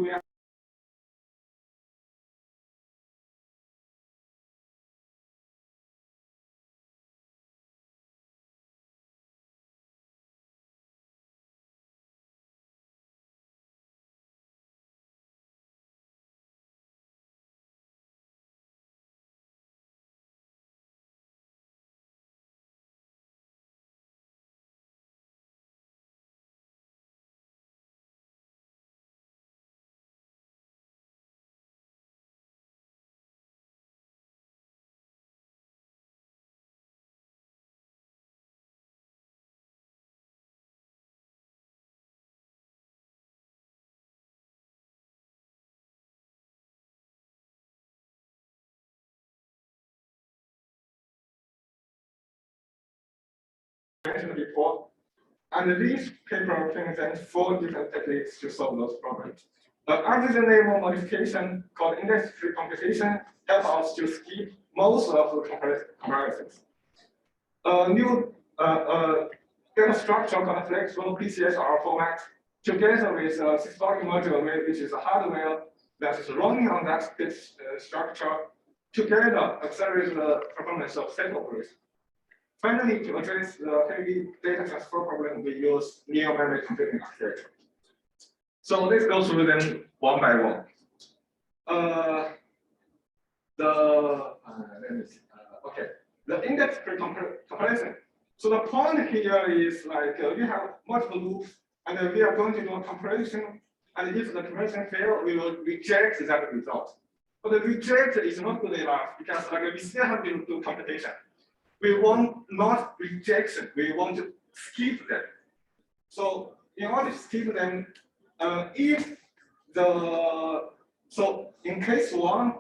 we mentioned before. And this paper presents 4 different techniques to solve those problems. The artisan-level modification called index-free computation helps us to skip most of the comparisons. A new data structure called flexible PCSR format, together with a systolic module, which is a hardware that is running on that structure, together accelerate the performance of set operation. Finally, to address the heavy data transfer problem, we use Liao memory computing architecture. So let's go through them one by one. Let me see. Okay, the index-free comparison. So the point here is like we have multiple loops, and we are going to do a comparison. And if the comparison fails, we will reject that result. But the reject is not good enough because like we still have to do computation. We want not rejection, we want to skip them. So in order to skip them, if in case 1,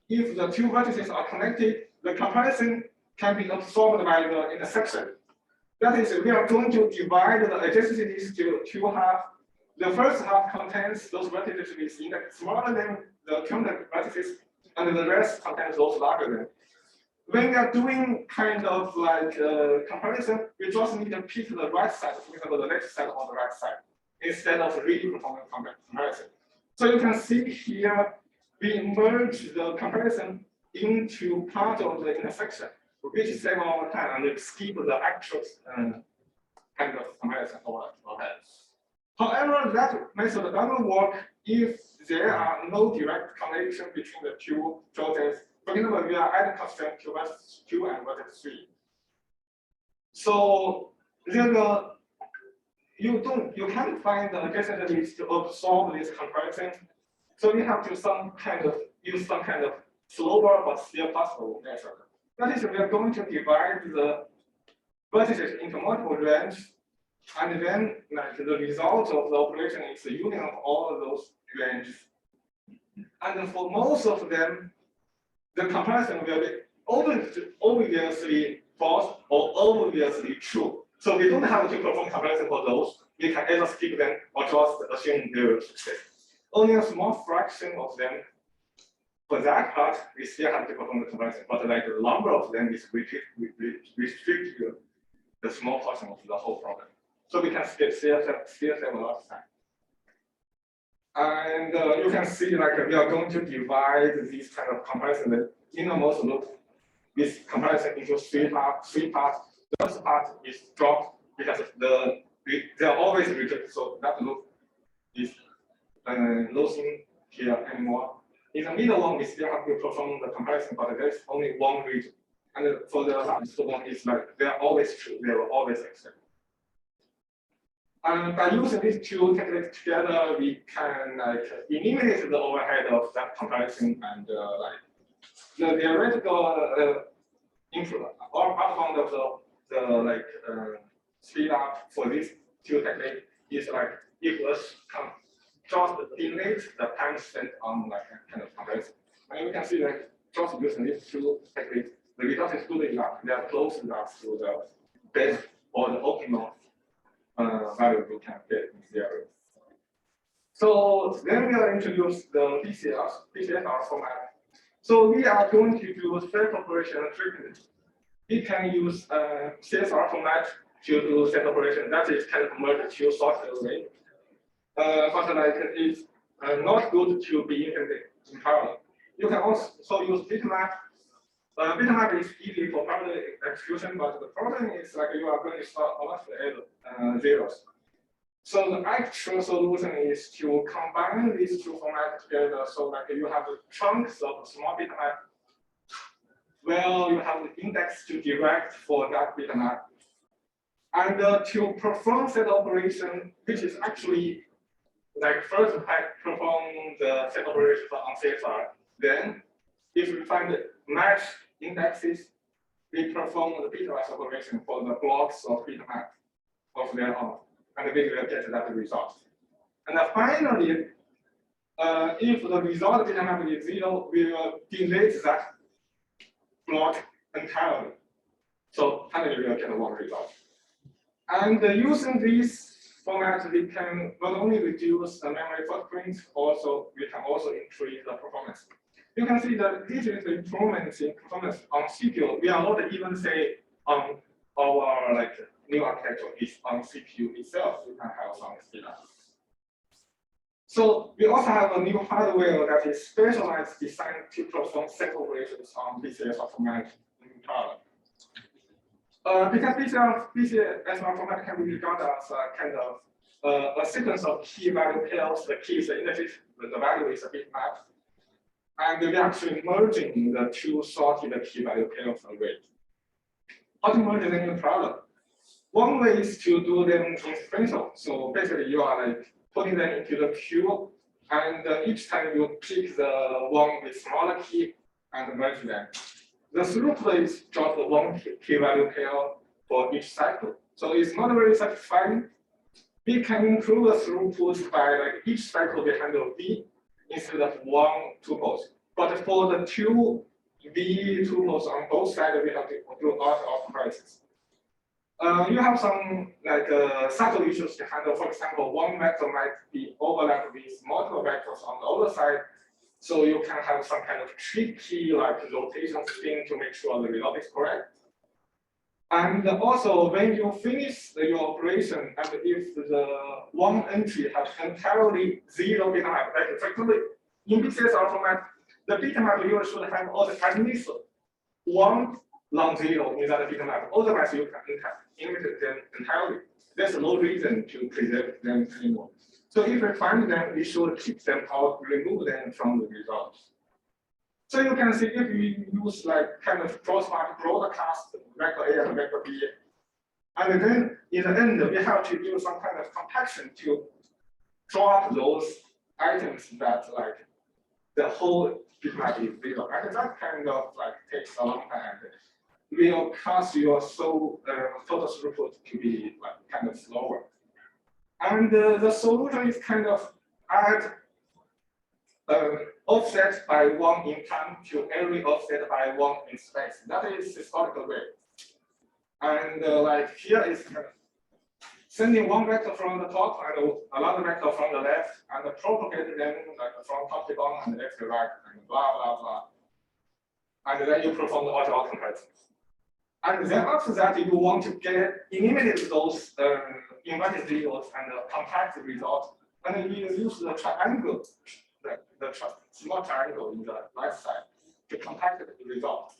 if the 2 vertices are connected, the comparison can be absorbed by the intersection. That is, we are going to divide the adjacencies to 2 halves. The first half contains those vertices with index smaller than the current vertices, and the rest contains those larger than. When we are doing kind of like comparison, we just need to pick the right side, for example, the left side or the right side, instead of really performing comparison. So you can see here, we merge the comparison into part of the intersection, which saves our time and skip the actual kind of comparison overhead. However, that method doesn't work if there are no direct connection between the 2 projects. For example, we are adding constraint to vertex 2 and vertex 3. So you can't find the adjacent list to absorb this comparison. So we have to use some kind of slower but still possible method. That is, we are going to divide the vertices into multiple ranges, and then like the result of the operation is the union of all of those ranges. And for most of them, the comparison will be obviously false or obviously true. So we don't have to perform comparison for those. We can either skip them or just assume they will succeed. Only a small fraction of them, for that part, we still have to perform the comparison. But like the number of them is restrict the small portion of the whole problem. So we can still save a lot of time. And you can see like we are going to divide this kind of comparison, the innermost loop, this comparison into 3 parts. The first part is dropped because they are always rejected, so that loop is losing here anymore. In the middle one, we still have to perform the comparison, but there's only one region. And for the last one, it's like they are always true, they will always accept. And by using these 2 techniques together, we can like eliminate the overhead of that comparison and like the theoretical influence or outbound of the speed up for these 2 techniques is like if us just delete the time spent on like kind of comparison. And you can see that just using these 2 techniques, the result is good enough. They are close enough to the best or the optimal value we can get in theory. So then we will introduce the PCSR format. So we are going to do set operation frequently. We can use CSR format to do set operation. That is kind of merge 2 software array. but like it's not good to be implemented in parallel. You can also use bitmap. Bitmap is easy for parallel execution, but the problem is like you are going to start a lot of zeros. So the actual solution is to combine these two formats together. So like you have chunks of small bitmap, where you have the index to direct for that bitmap. And to perform set operation, which is actually like first perform the set operation on CSR. Then, if we find match indexes, we perform the bitwise operation for the blocks of bitmap of their own, and we will get that result. And then finally, if the result bitmap is 0, we will delete that block entirely. So finally, we will get one result. And using this format, we can not only reduce the memory footprint, also we can also increase the performance. You can see that this is the improvements in performance on CPU. We are not even say on our like new architecture is on CPU itself. We can have some speed up. So we also have a new hardware that is specialized designed to perform set operations on BCS format in parallel. Because BCS format can be regarded as a kind of a sequence of key value pairs. The key is the index, the value is a bitmap. And we're actually merging the two sorted key value pairs array. How to merge them in parallel? One way is to do them in sequential. So basically, you are like putting them into the queue, and each time you pick the one with smaller key and merge them. The throughput is just one key value pair for each cycle. So it's not very satisfying. We can improve the throughput by like each cycle we handle V instead of one tuples. But for the two V tuples on both sides, we have to do a lot of operations. You have some like subtle issues to handle. For example, one vector might be overlapped with multiple vectors on the other side. So you can have some kind of tricky like rotation spin to make sure the result is correct. And also when you finish your operation, and if the one entry has entirely 0 bitmap, like effectively in BCS format, the bitmap you should have at least one non-zero in that bitmap. Otherwise, you can eliminate them entirely. There's no reason to preserve them anymore. So if we find them, we should keep them out, remove them from the results. So you can see if we use like kind of cross-mark broadcast vector A and vector B, and then in the end we have to do some kind of compaction to drop those items that like the whole bitmap is 0. And that kind of like takes a long time and will cause your total throughput to be like kind of slower. And the solution is kind of add offset by 1 in time to every offset by 1 in space. That is historical way. And like here is kind of sending one vector from the top and another vector from the left, and propagate them like from top to bottom and left to right, and blah blah blah. And then you perform the auto comparison. And then after that, you want to eliminate those inverted zeros and compact the result, and then you use the triangle, the small triangle in the right side to compact the result.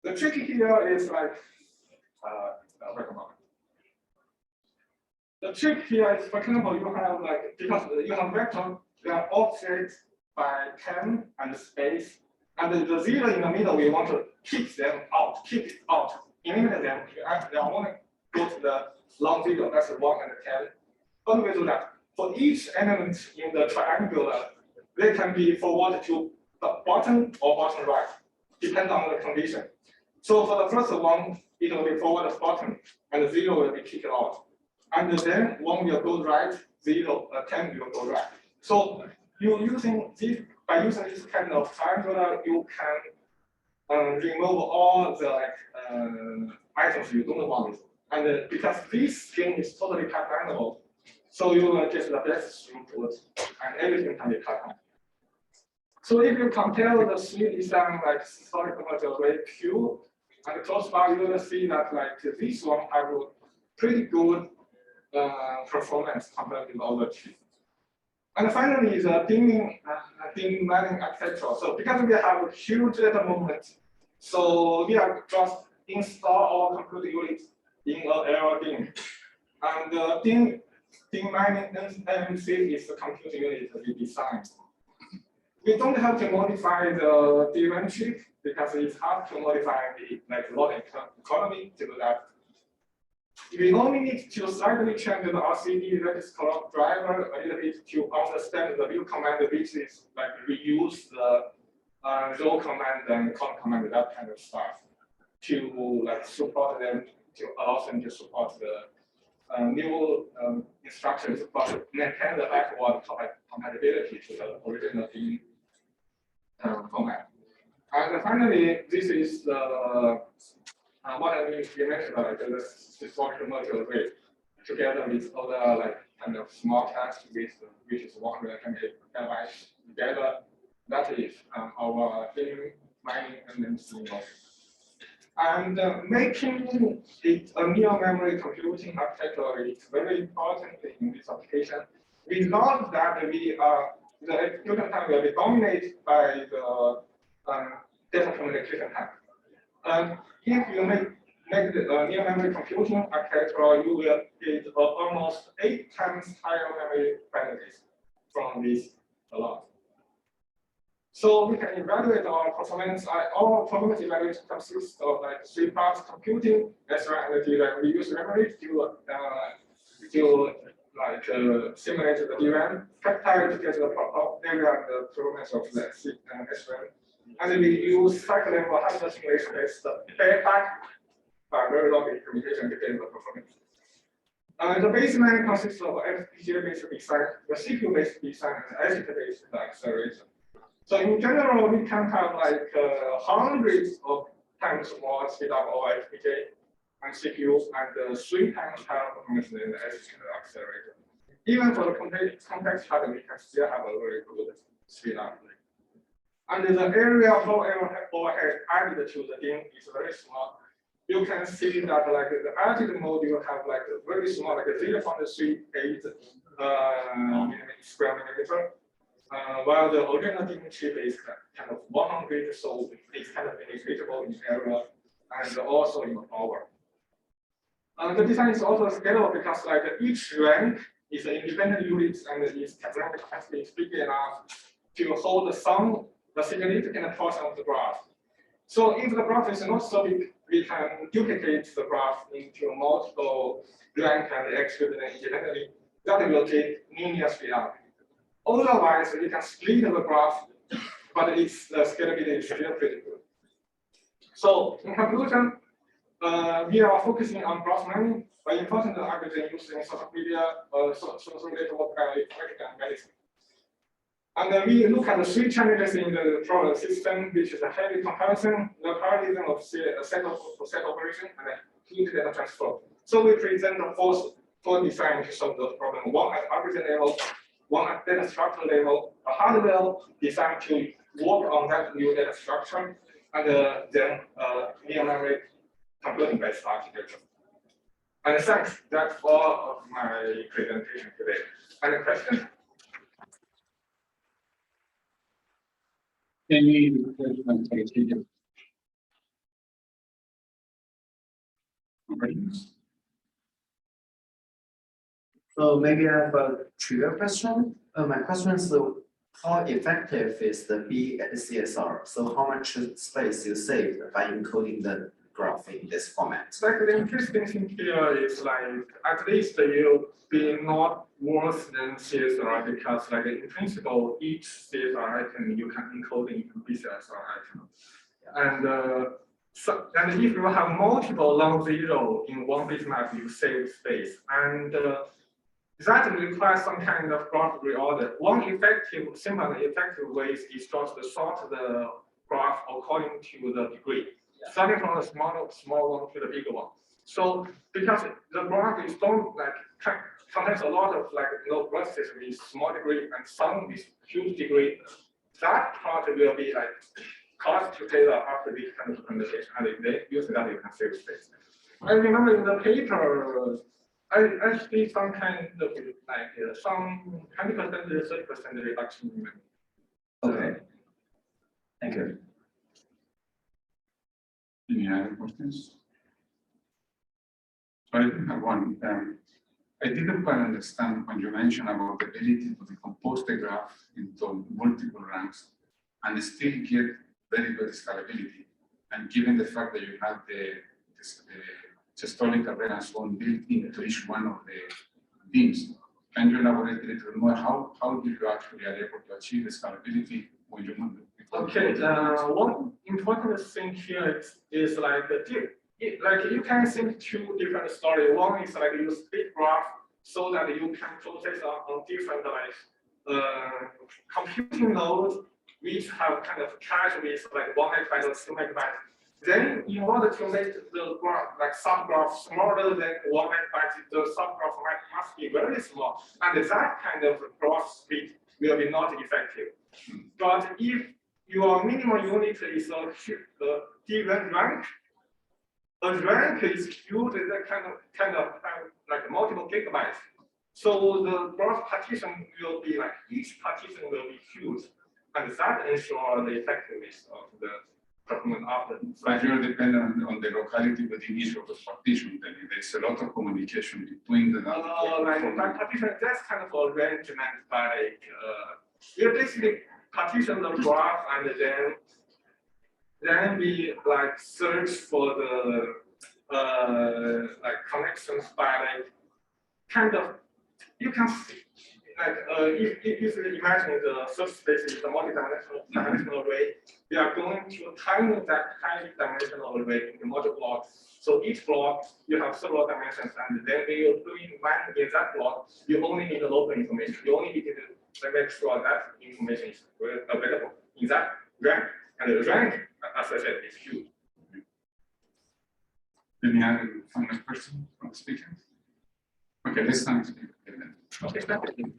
The trick here is like, the trick here is, for example, you have like, because you have vector, they are offset by 10 and space, and the 0 in the middle, we want to keep them out, eliminate them. They only go to the long 0, that's 1 and 10. How do we do that? For each element in the triangular, they can be forwarded to the bottom or bottom right, depending on the condition. So for the first one, it will be forward to bottom, and 0 will be kicked out. And then 1 will go right, 10 will go right. So by using this kind of triangular, you can remove all the items you don't want. And because this thing is totally cut-downable, so you will get the best throughput, and everything can be cut down. So if you compare the 3 design like historical model array Q and crossbar, you will see that like this one have a pretty good performance compared to the other two. And finally, the DIMMining architecture. So because we have a huge data movement, so we are just install our computer units in a LDIMM. And DIMMining NMC is the computer unit we designed. We don't have to modify the DRAM chip because it's hard to modify the logic economy to do that. We only need to slightly change the RCD register driver a little bit to understand the view command, which is reuse the row command and column command, that kind of stuff, to support them, to allow them to support the new instructions, but maintain the backward compatibility to the original format. And finally, this is the what I mean, you mentioned the historical module array together with other kind of small text which is 120 megabytes together. That is our DIMMining NMC module. And making it a near memory computing architecture is very important in this application. We know that the execution time will be dominated by the data communication time. If you make the near memory computing architecture, you will get almost 8 times higher memory bandwidth from this alone. So we can evaluate our performance. Our performance evaluation consists of 3 parts: computing, SRAM, and DRAM. We use memory to simulate the DRAM, calculate to get the area and the performance of the SRAM. And we use cycle level hardware simulation based feedback by very long implementation to get the performance. The baseline consists of FPGA-based design, the CPU-based design, and ASIC-based accelerator. So in general, we can have hundreds of times more speed up our FPGA and CPU, and 3 times higher performance than the ASIC accelerator. Even for the complex hardware, we can still have a very good speed up. And the area of overhead added to the DIMM is very small. You can see that the added module have very small, 0.38 square millimeter, while the original DIMM chip is kind of 100, so it's kind of negligible in area and also in power. The design is also scalable because each rank is an independent unit and its capacity is big enough to hold some significant portion of the graph. So if the graph is not so big, we can duplicate the graph into multiple rank and execute them independently. That will take linear speed up. Otherwise, we can split the graph, but its scalability is still pretty good. So in conclusion, we are focusing on graph mining by important algorithm using social media, social network, and medicine. And we look at the 3 challenges in the problem system, which is a heavy comparison, the parallelism of set operation, and huge data transfer. So we present the 4 design to solve those problems: 1 at algorithm level, 1 at data structure level, a hardware designed to work on that new data structure, and then near memory computing-based architecture. And thanks. That's all of my presentation today. Any questions? So maybe I have a trivial question. My question is, how effective is the BCSR? So how much space you save by encoding the graph in this format? The interesting thing here is at least you'll be not worse than CSR because in principle each CSR item you can encode into BCSR item. And if you have multiple long zero in one bitmap, you save space. And that requires some kind of graph reorder. One simple and effective way is just to sort the graph according to the degree, starting from the small one to the bigger one. So because the graph is contains a lot of vertices with small degree and some with huge degree, that part will be cost together after this kind of conversation, and then using that you can save space. I remember in the paper I see some kind of like some 20% to 30% reduction in memory. Okay. Thank you. Any other questions? So I have one. I didn't quite understand when you mentioned about the ability to decompose the graph into multiple ranks and still get very good scalability. And given the fact that you have the historical array and so on built into each one of the DIMMs, can you elaborate a little more? How do you actually are able to achieve the scalability when you move? Okay, one important thing here is like you can think two different stories. One is like you split graph so that you can process on different like computing nodes which have kind of cache with like 1 megabyte or 2 megabytes. Then in order to make the graph like subgraph smaller than 1 megabyte, the subgraph must be very small, and that kind of graph split will be not effective. But if your minimum unit is a given rank, a rank is huge, that kind of like multiple gigabytes. So the graph partition will be like each partition will be huge, and that ensures the effectiveness of the performance after. But you're dependent on the locality within each of the partitions. Then there's a lot of communication between the like that partition, that's kind of arrangement by you basically partition the graph and then we like search for the like connections by like kind of you can see like if you imagine the subspace is a multi-dimensional array, we are going to tiny that highly dimensional array into multiple blocks. So each block you have several dimensions, and then when you're doing mining in that block, you only need the local information. You only need to make sure that information is available in that rank, and the rank, as I said, is huge. Any other final question from the speaker? Okay, let's start. Okay, thank you.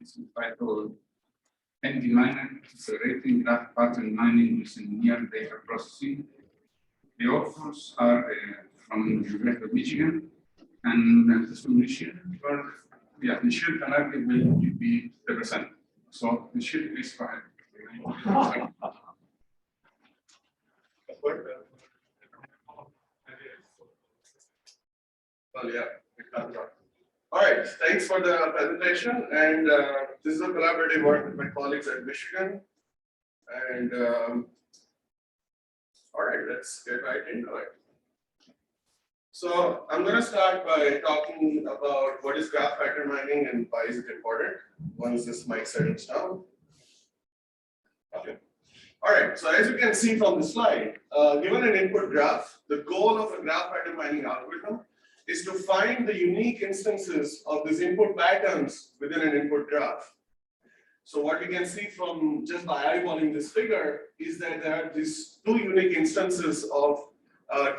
It's entitled NDMiner, Accelerating Graph Pattern Mining using Near Data Processing. The authors are from the University of Michigan and the solution. Yeah, the shield analysis will be the present. So the shield is fine. Well, yeah. All right, thanks for the presentation. And this is a collaborative work with my colleagues at Michigan. And all right, let's get right into it. So I'm going to start by talking about what is graph pattern mining and why is it important once this mic settles down. Okay. All right, so as you can see from the slide, given an input graph, the goal of a graph pattern mining algorithm is to find the unique instances of these input patterns within an input graph. So what we can see from just by eyeballing this figure is that there are these two unique instances of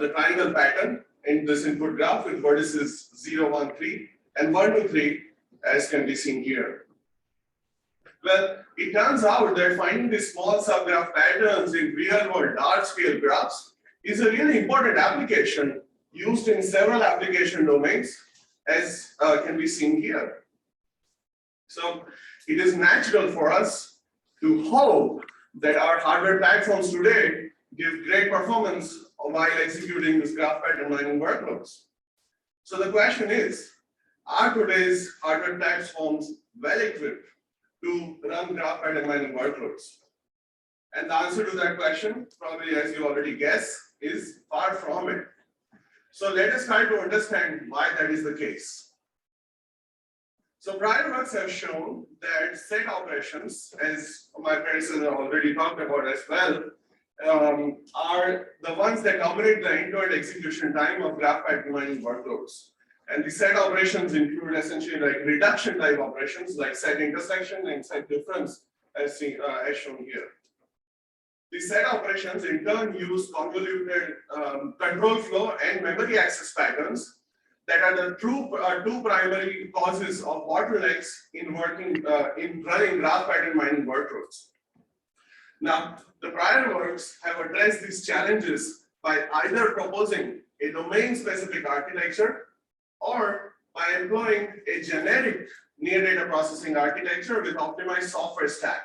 the triangle pattern in this input graph with vertices 0, 1, 3 and 1, 2, 3, as can be seen here. Well, it turns out that finding these small subgraph patterns in real-world large-scale graphs is a really important application used in several application domains, as can be seen here. So it is natural for us to hope that our hardware platforms today give great performance while executing this graph pattern mining workloads. So the question is, are today's hardware platforms well equipped to run graph pattern mining workloads? And the answer to that question, probably as you already guess, is far from it. So let us try to understand why that is the case. So prior works have shown that set operations, as my predecessor already talked about as well, are the ones that dominate the end-to-end execution time of graph pattern mining workloads. And the set operations include essentially like reduction type operations like set intersection and set difference as shown here. The set operations in turn use convoluted control flow and memory access patterns that are the two primary causes of bottlenecks in running graph pattern mining workloads. Now, the prior works have addressed these challenges by either proposing a domain-specific architecture or by employing a generic near data processing architecture with optimized software stack.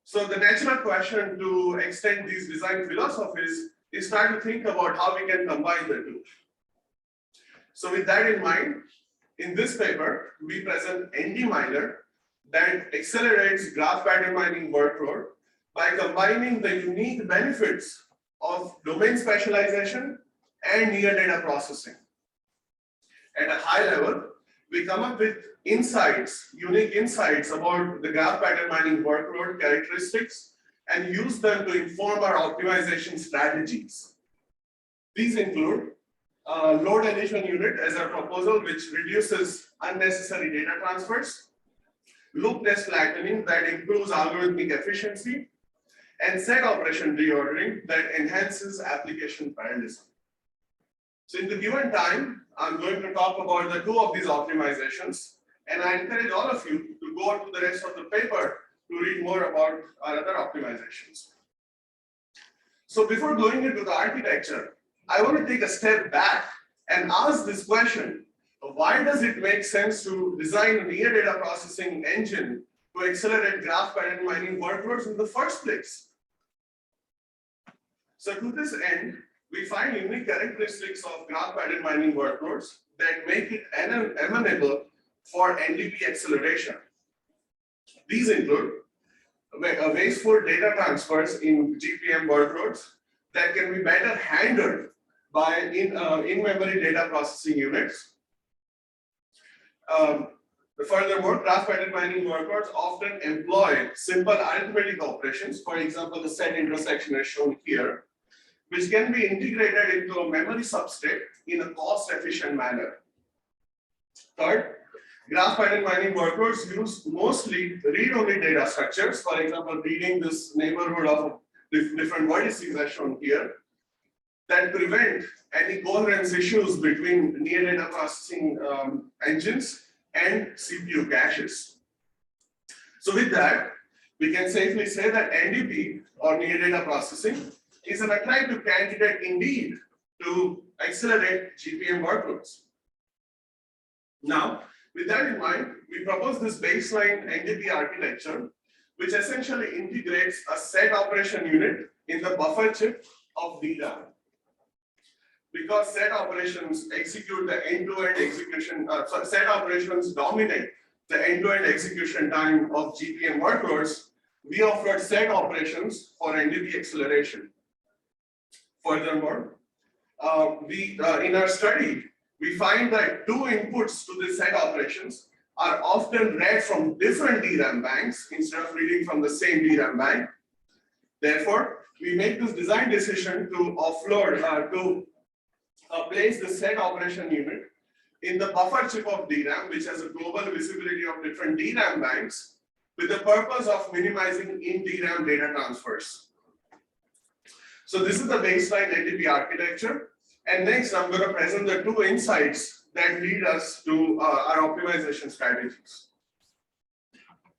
So the natural question to extend these design philosophies is try to think about how we can combine the two. So with that in mind, in this paper, we present NDMiner that accelerates graph pattern mining workload by combining the unique benefits of domain specialization and near data processing. At a high level, we come up with insights, unique insights about the graph pattern mining workload characteristics and use them to inform our optimization strategies. These include load addition unit as a proposal which reduces unnecessary data transfers, loop test flattening that improves algorithmic efficiency, and set operation reordering that enhances application parallelism. So in the given time, I'm going to talk about the two of these optimizations, and I encourage all of you to go to the rest of the paper to read more about our other optimizations. So before going into the architecture, I want to take a step back and ask this question: why does it make sense to design a near data processing engine to accelerate graph pattern mining workloads in the first place? So to this end, we find unique characteristics of graph pattern mining workloads that make it amenable for NDP acceleration. These include wasteful data transfers in GPM workloads that can be better handled by in-memory data processing units. Furthermore, graph pattern mining workloads often employ simple arithmetic operations, for example, the set intersection as shown here, which can be integrated into a memory substrate in a cost-efficient manner. Third, graph pattern mining workloads use mostly read-only data structures, for example, reading this neighborhood of different vertices as shown here, that prevent any coherence issues between near data processing engines and CPU caches. So with that, we can safely say that NDP, or near data processing, is an attractive candidate indeed to accelerate GPM workloads. Now, with that in mind, we propose this baseline NDP architecture, which essentially integrates a set operation unit in the buffer chip of DRAM. Because set operations execute the end-to-end execution, set operations dominate the end-to-end execution time of GPM workloads, we offered set operations for NDP acceleration. Furthermore, in our study, we find that two inputs to the set operations are often read from different DRAM banks instead of reading from the same DRAM bank. Therefore, we make this design decision to offload, place the set operation unit in the buffer chip of DRAM, which has a global visibility of different DRAM banks, with the purpose of minimizing in-DRAM data transfers. So this is the baseline NDP architecture. And next, I'm going to present the two insights that lead us to our optimization strategies.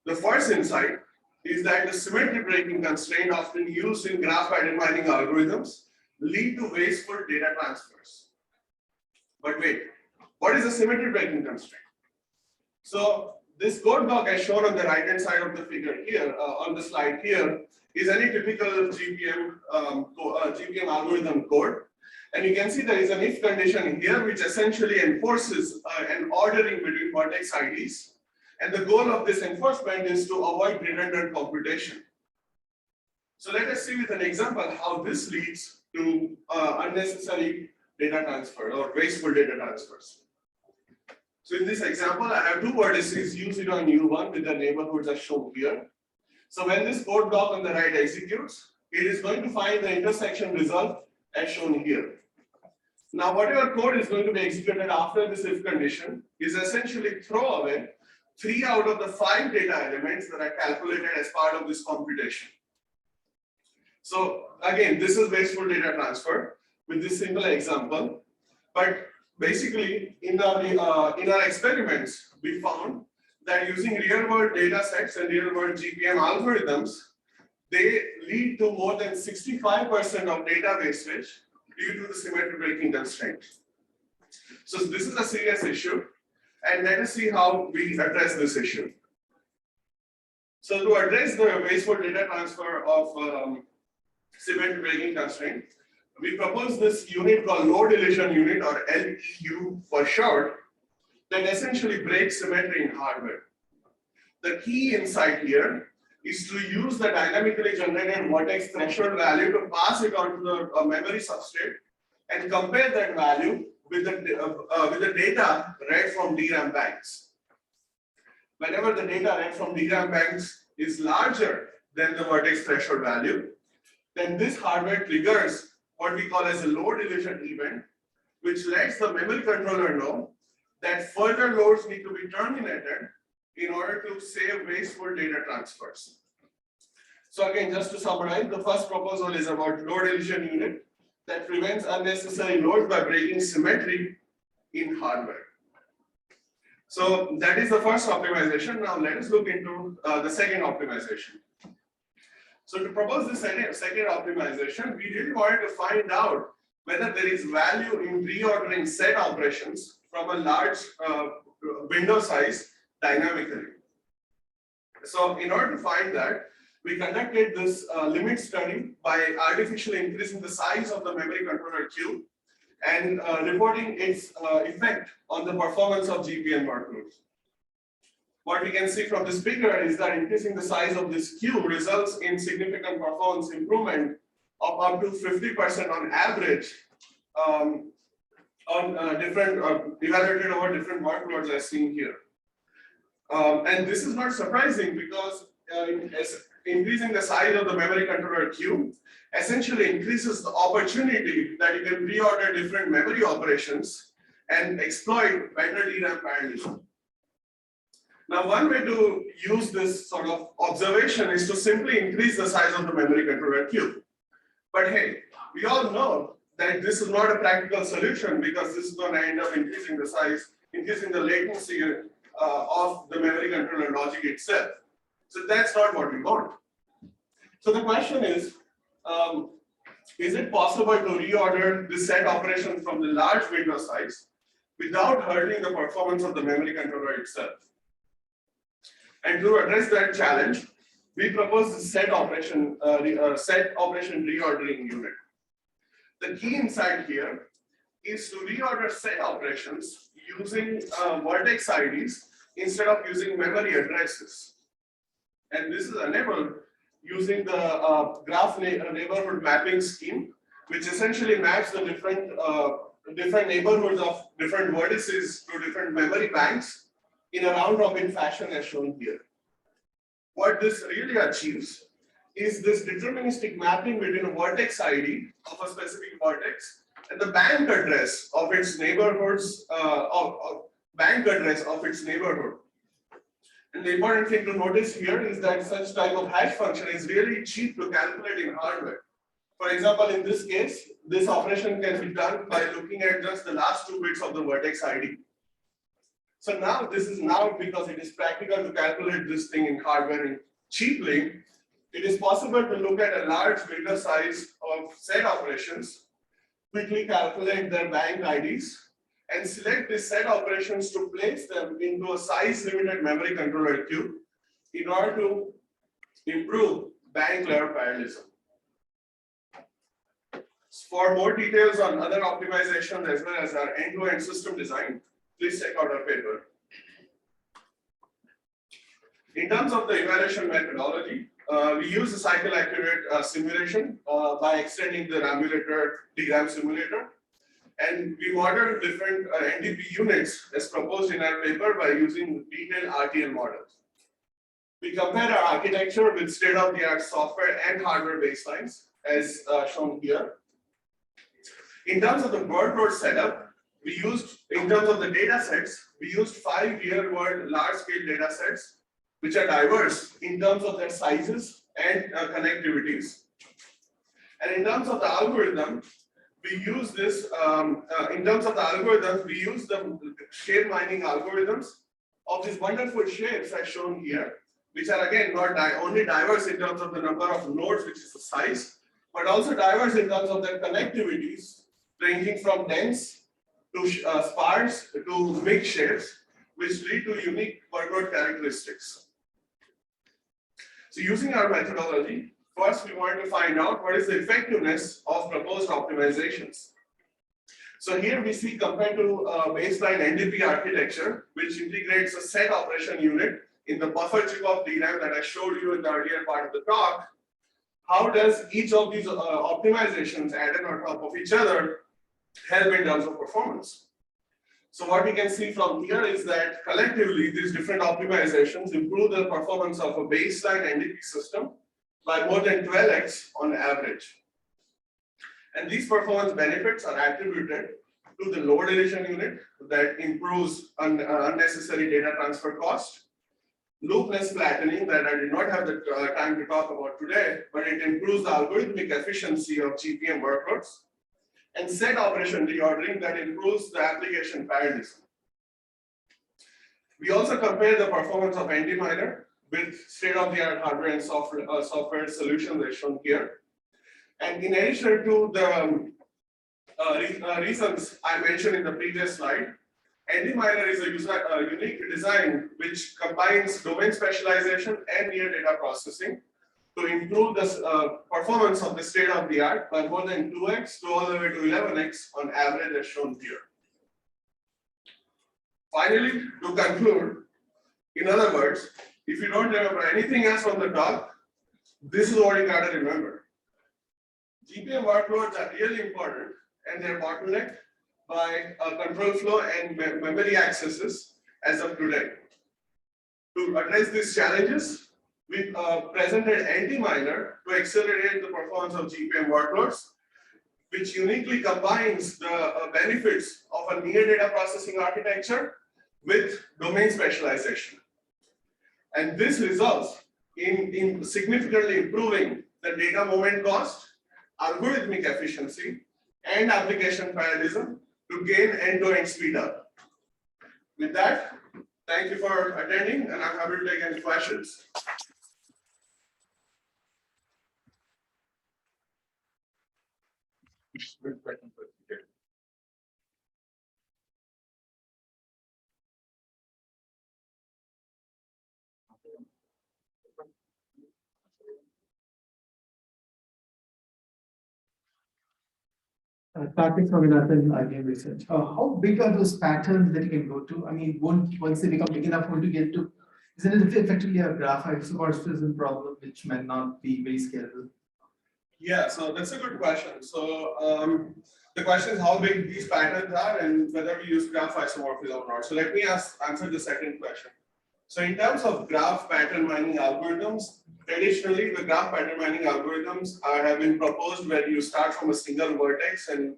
The first insight is that the symmetry breaking constraint often used in graph pattern mining algorithms lead to wasteful data transfers. But wait, what is a symmetry breaking constraint? So this code block as shown on the right-hand side of the figure here, on the slide here, is any typical GPM algorithm code. And you can see there is an if condition here, which essentially enforces an ordering between vertex IDs. And the goal of this enforcement is to avoid redundant computation. So let us see with an example how this leads to unnecessary data transfer or wasteful data transfers. So in this example, I have two vertices, U0 and U1, with the neighborhoods as shown here. So when this code block on the right executes, it is going to find the intersection result as shown here. Now, whatever code is going to be executed after this if condition is essentially throw away 3 out of the 5 data elements that are calculated as part of this computation. So again, this is wasteful data transfer with this simple example. But basically in our experiments, we found that using real-world data sets and real-world GPM algorithms, they lead to more than 65% of data wastage due to the symmetry breaking constraint. So this is a serious issue, and let us see how we address this issue. So to address the wasteful data transfer of symmetry breaking constraint, we propose this unit called low deletion unit, or LEU for short, that essentially breaks symmetry in hardware. The key insight here is to use the dynamically generated vertex threshold value to pass it onto the memory substrate and compare that value with the data read from DRAM banks. Whenever the data read from DRAM banks is larger than the vertex threshold value, then this hardware triggers what we call as a load deletion event, which lets the memory controller know that further loads need to be terminated in order to save wasteful data transfers. So again, just to summarize, the first proposal is about load deletion unit that prevents unnecessary loads by breaking symmetry in hardware. So that is the first optimization. Now let us look into the second optimization. So to propose the second optimization, we really wanted to find out whether there is value in reordering set operations from a large window size dynamically. So in order to find that, we conducted this limit study by artificially increasing the size of the memory controller queue and reporting its effect on the performance of GPM workloads. What we can see from this figure is that increasing the size of this queue results in significant performance improvement of up to 50% on average on evaluated over different workloads as seen here. And this is not surprising because increasing the size of the memory controller queue essentially increases the opportunity that you can reorder different memory operations and exploit better DRAM parallelism. Now, one way to use this sort of observation is to simply increase the size of the memory controller queue. But hey, we all know that this is not a practical solution because this is going to end up increasing the size, increasing the latency of the memory controller logic itself. So that's not what we want. So the question is it possible to reorder the set operation from the large window size without hurting the performance of the memory controller itself? And to address that challenge, we propose the set operation reordering unit. The key insight here is to reorder set operations using vertex IDs instead of using memory addresses. And this is enabled using the graph neighborhood mapping scheme, which essentially maps the different neighborhoods of different vertices to different memory banks in a round-robin fashion as shown here. What this really achieves is this deterministic mapping between a vertex ID of a specific vertex and the bank address of its neighborhoods, bank address of its neighborhood. And the important thing to notice here is that such type of hash function is really cheap to calculate in hardware. For example, in this case, this operation can be done by looking at just the last 2 bits of the vertex ID. So now this is now because it is practical to calculate this thing in hardware cheaply, it is possible to look at a large window size of set operations, quickly calculate their bank IDs, and select the set operations to place them into a size-limited memory controller queue in order to improve bank layer parallelism. For more details on other optimizations as well as our end-to-end system design, please check out our paper. In terms of the evaluation methodology, we use the cycle accurate simulation by extending the emulator DGraph simulator. And we modeled different NDP units as proposed in our paper by using detailed RTL models. We compare our architecture with state-of-the-art software and hardware baselines as shown here. In terms of the workload setup, we used, in terms of the data sets, we used 5 real-world large-scale data sets, which are diverse in terms of their sizes and connectivities. And in terms of the algorithm, we use this in terms of the algorithms. We use the shape mining algorithms of these wonderful shapes as shown here, which are again not only diverse in terms of the number of nodes, which is the size, but also diverse in terms of their connectivities, ranging from dense to sparse to mixed shapes, which lead to unique workload characteristics. So using our methodology, first we want to find out what is the effectiveness of proposed optimizations. So here we see compared to baseline NDP architecture, which integrates a set operation unit in the buffer chip of DRAM that I showed you in the earlier part of the talk, how does each of these optimizations added on top of each other help in terms of performance? So what we can see from here is that collectively these different optimizations improve the performance of a baseline NDP system by more than 12x on average. And these performance benefits are attributed to the load addition unit that improves unnecessary data transfer cost, loopless flattening that I did not have the time to talk about today, but it improves the algorithmic efficiency of GPM workloads, and set operation reordering that improves the application parallelism. We also compare the performance of NDMiner with state-of-the-art hardware and software solutions as shown here. And in addition to the reasons I mentioned in the previous slide, NDMiner is a unique design which combines domain specialization and near data processing to improve the performance of the state-of-the-art by more than 2x to all the way to 11x on average as shown here. Finally, to conclude, in other words, if you don't remember anything else from the talk, this is what you got to remember. GPM workloads are really important and they're bottlenecked by control flow and memory accesses as of today. To address these challenges, we presented NDMiner to accelerate the performance of GPM workloads, which uniquely combines the benefits of a near data processing architecture with domain specialization. And this results in significantly improving the data moment cost, algorithmic efficiency, and application parallelism to gain end-to-end speed up. With that, thank you for attending, and I'm happy to take any questions. Karthik from IBM Research. How big are those patterns that you can go to? I mean, once they become big enough, won't you get to? Isn't it effectively a graph isomorphism problem which might not be very scalable? Yeah, so that's a good question. So the question is how big these patterns are and whether we use graph isomorphism or not. So let me answer the second question. So in terms of graph pattern mining algorithms, traditionally the graph pattern mining algorithms have been proposed where you start from a single vertex and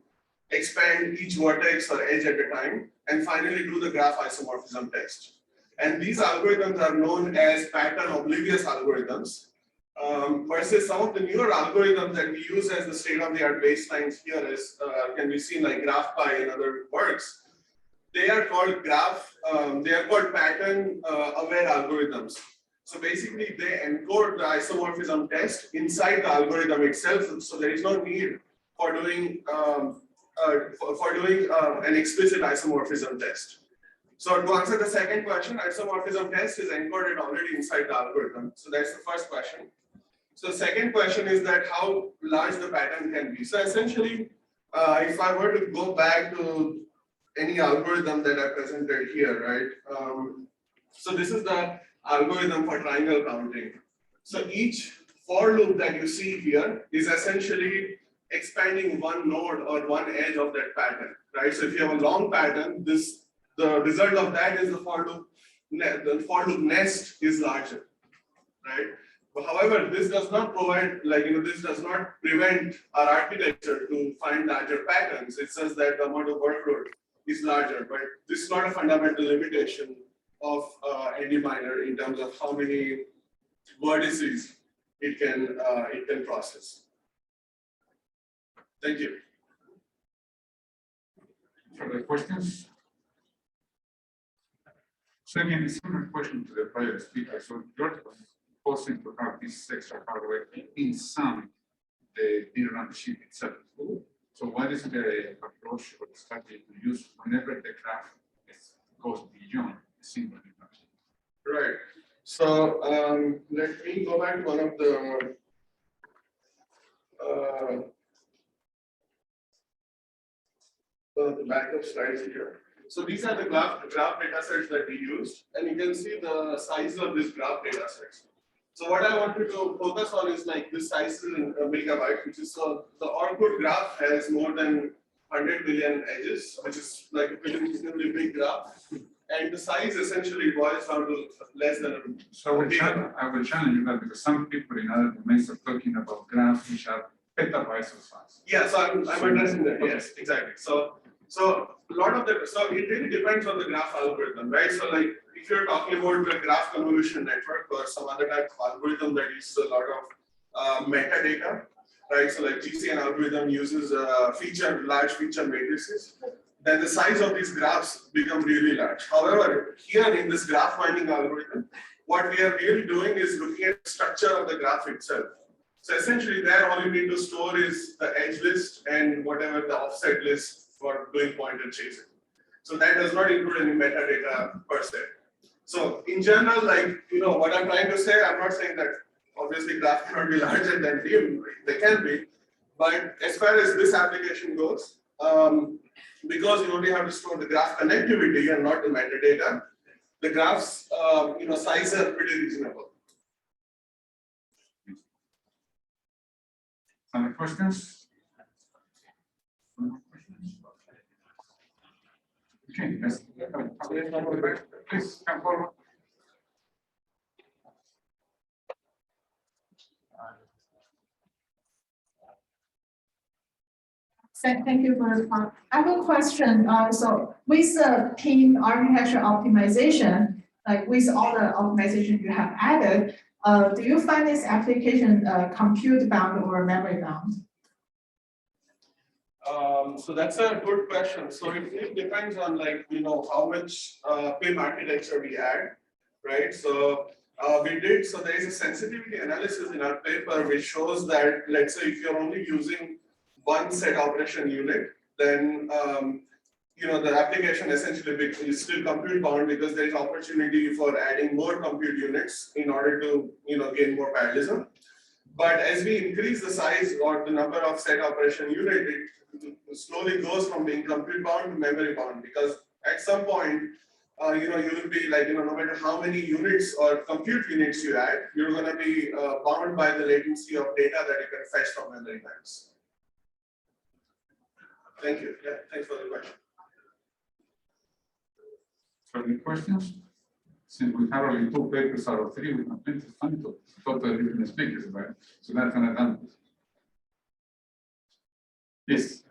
expand each vertex or edge at a time, and finally do the graph isomorphism test. And these algorithms are known as pattern oblivious algorithms. Versus some of the newer algorithms that we use as the state-of-the-art baselines here is can be seen like GraphPy and other works. They are called pattern aware algorithms. So basically, they encode the isomorphism test inside the algorithm itself. So there is no need for doing an explicit isomorphism test. So to answer the second question, isomorphism test is encoded already inside the algorithm. So that's the first question. So the second question is that how large the pattern can be. So essentially, if I were to go back to any algorithm that I presented here, right? So this is the algorithm for triangle counting. So each for loop that you see here is essentially expanding one node or one edge of that pattern, right? So if you have a long pattern, the result of that is the for loop nest is larger, right? But however, this does not provide, this does not prevent our architecture to find larger patterns. It says that the amount of workload is larger, but this is not a fundamental limitation of NDMiner in terms of how many vertices it can process. Thank you. Further questions? So again, a similar question to the prior speaker. So you're proposing to have this extra hardware inside the DRAM chip itself. So what is the approach or strategy to use whenever the graph goes beyond a single DRAM chip? Right. So let me go back to one of the backup slides here. So these are the graph data sets that we used, and you can see the size of this graph data sets. So what I wanted to focus on is like this size in megabyte, which is so the output graph has more than 100 billion edges, which is like a pretty reasonably big graph. And the size essentially boils down to less than a. So I will challenge you that because some people in other domains are talking about graphs which are petabytes of size. Yeah, so I'm addressing that. Yes, exactly. So a lot of the, so it really depends on the graph algorithm, right? So like if you're talking about the graph convolution network or some other type of algorithm that uses a lot of metadata, right? So like GCN algorithm uses large feature matrices, then the size of these graphs become really large. However, here in this graph mining algorithm, what we are really doing is looking at the structure of the graph itself. So essentially there all you need to store is the edge list and whatever the offset list for doing pointer chasing. So that does not include any metadata per se. So in general, like, what I'm trying to say, I'm not saying that obviously graph cannot be larger than DIMM, they can be, but as far as this application goes, because you only have to store the graph connectivity and not the metadata, the graphs, size are pretty reasonable. Any questions? Okay, let's please come forward. Thank you for the talk. I have a question. So with the PIN architecture optimization, like with all the optimization you have added, do you find this application compute bound or memory bound? So that's a good question. So it really depends on how much PIM architecture we add, right? So so there is a sensitivity analysis in our paper which shows that, let's say if you're only using one set operation unit, then the application essentially is still compute bound because there is opportunity for adding more compute units in order to gain more parallelism. But as we increase the size or the number of set operation unit, it slowly goes from being compute bound to memory bound, because at some point you will be no matter how many units or compute units you add, you're going to be bound by the latency of data that you can fetch from memory banks. Thank you. Yeah, thanks for the question. Further questions? Since we have only 2 papers out of 3, we have plenty of time to talk to different speakers, right? So that's an advantage. Yes.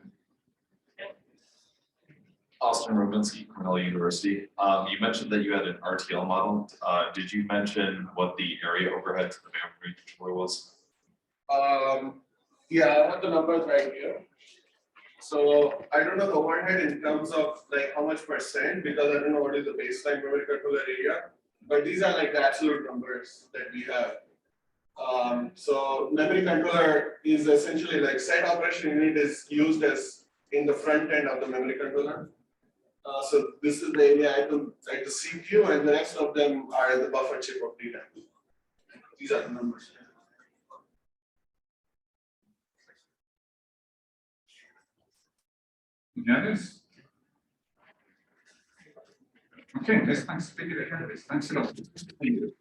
Austin Robinsky, Cornell University. You mentioned that you had an RTL model. Did you mention what the area overhead to the memory controller was? Yeah, I have the numbers right here. So I don't know the overhead in terms of how much percent, because I don't know what is the baseline memory controller area, but these are the absolute numbers that we have. So memory controller is essentially set operation unit is used as in the front end of the memory controller. So this is the area at the CPU, and the rest of them are the buffer chip of DRAM. These are the numbers. Others? Okay, let's thanks speaker again. Thanks a lot. Thank you.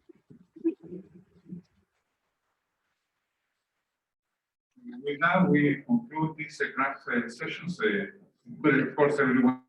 With that, we conclude this graph sessions. But of course, everyone.